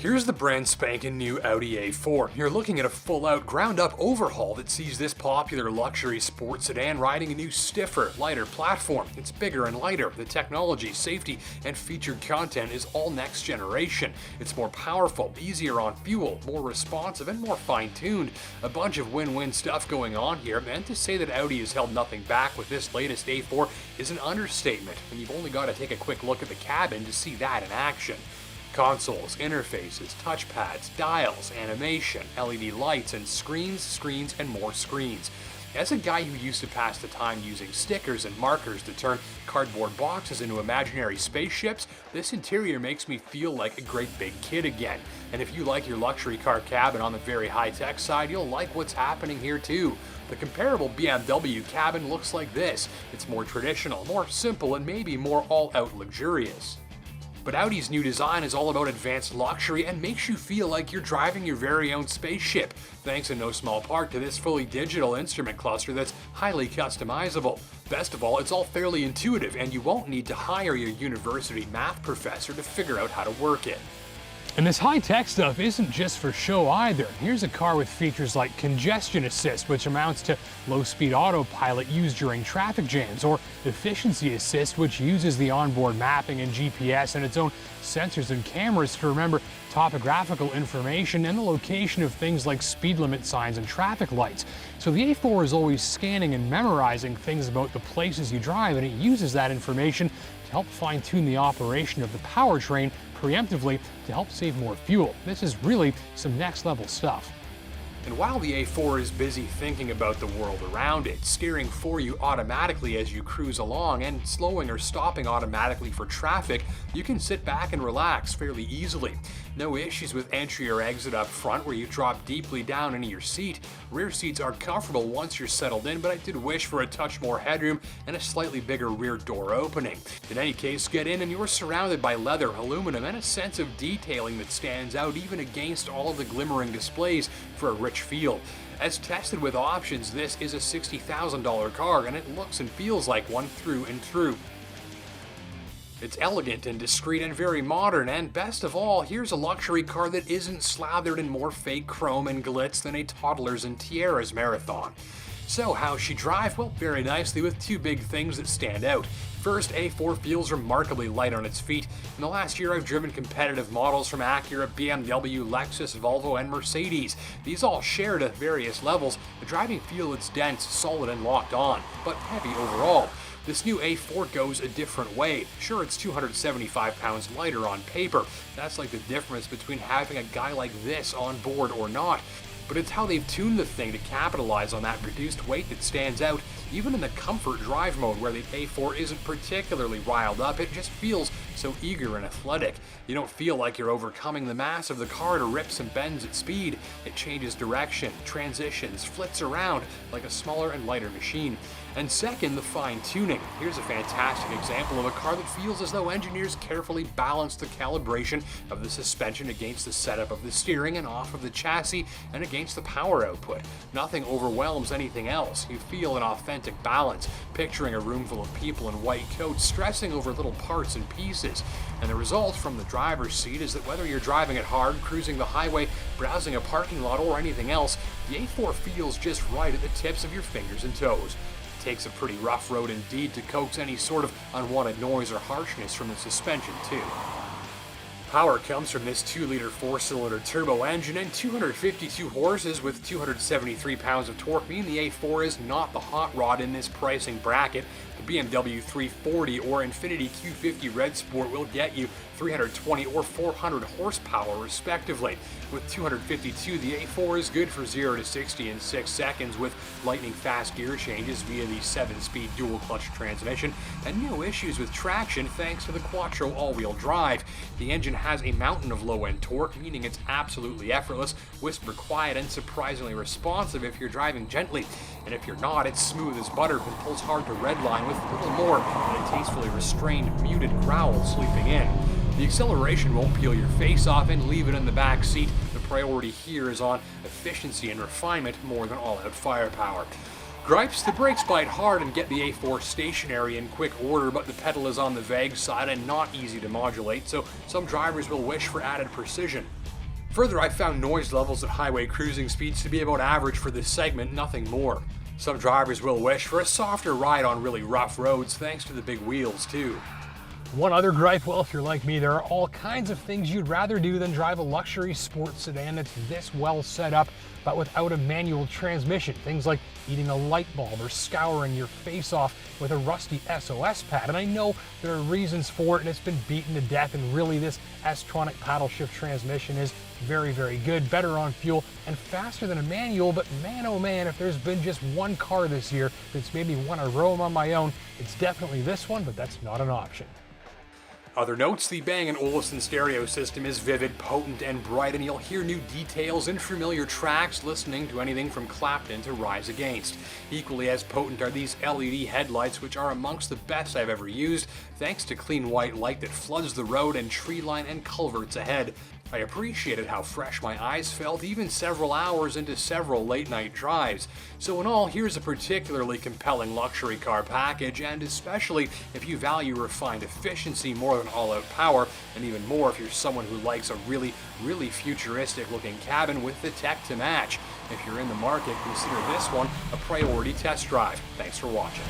Here's the brand spanking new Audi A4. You're looking at a full-out, ground-up overhaul that sees this popular luxury sports sedan riding a new stiffer, lighter platform. It's bigger and lighter. The technology, safety, and featured content is all next generation. It's more powerful, easier on fuel, more responsive, and more fine-tuned. A bunch of win-win stuff going on here, and to say that Audi has held nothing back with this latest A4 is an understatement, and you've only got to take a quick look at the cabin to see that in action. Consoles, interfaces, touchpads, dials, animation, LED lights, and screens, and more screens. As a guy who used to pass the time using stickers and markers to turn cardboard boxes into imaginary spaceships, this interior makes me feel like a great big kid again. And if you like your luxury car cabin on the very high-tech side, you'll like what's happening here too. The comparable BMW cabin looks like this. It's more traditional, more simple, and maybe more all-out luxurious. But Audi's new design is all about advanced luxury and makes you feel like you're driving your very own spaceship, thanks in no small part to this fully digital instrument cluster that's highly customizable. Best of all, it's all fairly intuitive and you won't need to hire your university math professor to figure out how to work it. And this high-tech stuff isn't just for show either. Here's a car with features like congestion assist, which amounts to low-speed autopilot used during traffic jams, or efficiency assist, which uses the onboard mapping and GPS and its own sensors and cameras to remember topographical information and the location of things like speed limit signs and traffic lights. So the A4 is always scanning and memorizing things about the places you drive, and it uses that information to help fine-tune the operation of the powertrain preemptively to help save more fuel. This is really some next-level stuff. And while the A4 is busy thinking about the world around it, steering for you automatically as you cruise along, and slowing or stopping automatically for traffic, you can sit back and relax fairly easily. No issues with entry or exit up front where you drop deeply down into your seat. Rear seats are comfortable once you're settled in, but I did wish for a touch more headroom and a slightly bigger rear door opening. In any case, get in and you're surrounded by leather, aluminum, and a sense of detailing that stands out even against all of the glimmering displays for a rich feel. As tested with options, this is a $60,000 car and it looks and feels like one through and through. It's elegant and discreet and very modern, and best of all, here's a luxury car that isn't slathered in more fake chrome and glitz than a toddlers and tiaras marathon. So how's she drive? Well, very nicely with two big things that stand out. First, A4 feels remarkably light on its feet. In the last year, I've driven competitive models from Acura, BMW, Lexus, Volvo, and Mercedes. These all shared at various levels. The driving feel is dense, solid, and locked on, but heavy overall. This new A4 goes a different way. Sure, it's 275 pounds lighter on paper. That's like the difference between having a guy like this on board or not. But it's how they've tuned the thing to capitalize on that reduced weight that stands out. Even in the comfort drive mode where the A4 isn't particularly riled up, it just feels so eager and athletic. You don't feel like you're overcoming the mass of the car to rips and bends at speed. It changes direction, transitions, flits around like a smaller and lighter machine. And second, the fine tuning. Here's a fantastic example of a car that feels as though engineers carefully balanced the calibration of the suspension against the setup of the steering and off of the chassis and against the power output. Nothing overwhelms anything else. You feel an authentic balance, picturing a room full of people in white coats stressing over little parts and pieces. And the result from the driver's seat is that whether you're driving it hard, cruising the highway, browsing a parking lot, or anything else, the A4 feels just right at the tips of your fingers and toes. Takes a pretty rough road indeed to coax any sort of unwanted noise or harshness from the suspension too. Power comes from this 2-liter 4-cylinder turbo engine, and 252 horses with 273 pounds of torque mean the A4 is not the hot rod in this pricing bracket. The BMW 340 or Infiniti Q50 Red Sport will get you 320 or 400 horsepower respectively. With 252, the A4 is good for 0 to 60 in 6 seconds with lightning fast gear changes via the 7-speed dual clutch transmission, and no issues with traction thanks to the Quattro all-wheel drive. The engine has a mountain of low-end torque, meaning it's absolutely effortless, whisper quiet, and surprisingly responsive if you're driving gently. And if you're not, it's smooth as butter and pulls hard to redline with little more than a tastefully restrained, muted growl sleeping in. The acceleration won't peel your face off and leave it in the back seat. The priority here is on efficiency and refinement more than all-out firepower. Gripes: the brakes bite hard and get the A4 stationary in quick order, but the pedal is on the vague side and not easy to modulate, so some drivers will wish for added precision. Further, I found noise levels at highway cruising speeds to be about average for this segment, nothing more. Some drivers will wish for a softer ride on really rough roads thanks to the big wheels too. One other gripe, well, if you're like me, there are all kinds of things you'd rather do than drive a luxury sports sedan that's this well set up, but without a manual transmission. Things like eating a light bulb or scouring your face off with a rusty SOS pad. And I know there are reasons for it, and it's been beaten to death, and really this S-Tronic paddle shift transmission is very, very good, better on fuel, and faster than a manual. But man, oh man, if there's been just one car this year that's made me want to roam on my own, it's definitely this one, but that's not an option. Other notes, the Bang & Olufsen stereo system is vivid, potent, and bright, and you'll hear new details in familiar tracks listening to anything from Clapton to Rise Against. Equally as potent are these LED headlights, which are amongst the best I've ever used, thanks to clean white light that floods the road and tree line and culverts ahead. I appreciated how fresh my eyes felt even several hours into several late night drives. So in all, here's a particularly compelling luxury car package, and especially if you value refined efficiency more than all-out power, and even more if you're someone who likes a really futuristic looking cabin with the tech to match. If you're in the market, consider this one a priority test drive. Thanks for watching.